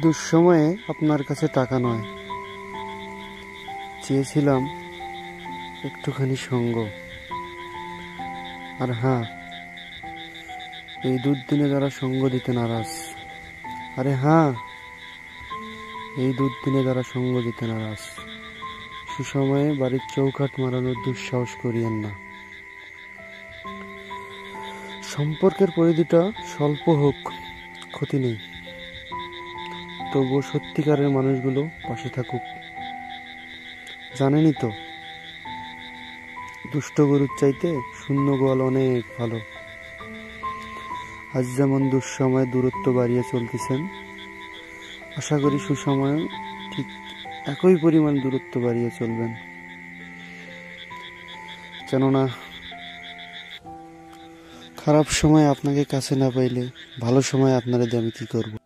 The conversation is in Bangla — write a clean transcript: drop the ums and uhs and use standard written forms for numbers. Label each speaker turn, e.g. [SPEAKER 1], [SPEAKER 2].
[SPEAKER 1] দুঃসময়ে আপনার কাছে টাকা নয়, চেয়েছিলাম একটুখানি সঙ্গ। আর হ্যাঁ, এই দুর্দিনে যারা সঙ্গ দিতে নারাজ, আরে হ্যাঁ, এই দুর্দিনে যারা সঙ্গ দিতে নারাজ, সুসময়ে বাড়ির চৌকাঠ মারানোর দুঃসাহস করিয়েন না। সম্পর্কের পরিধিটা স্বল্প হোক, ক্ষতি নেই, তবুও সত্যিকারের মানুষগুলো পাশে থাকুক। জানেনই তো, দুষ্ট গরুর চাইতে শূন্য গোয়াল অনেক ভালো। আজ যেমন দুঃসময়ে দূরত্ব বাড়িয়ে চলতেছেন, আশা করি সুসময়ে ঠিক একই পরিমাণ দূরত্ব বাড়িয়ে চলবেন। কেননা খারাপ সময় আপনাকে কাছে না পাইলে ভালো সময় আপনারা দিয়ে আমি কি করব।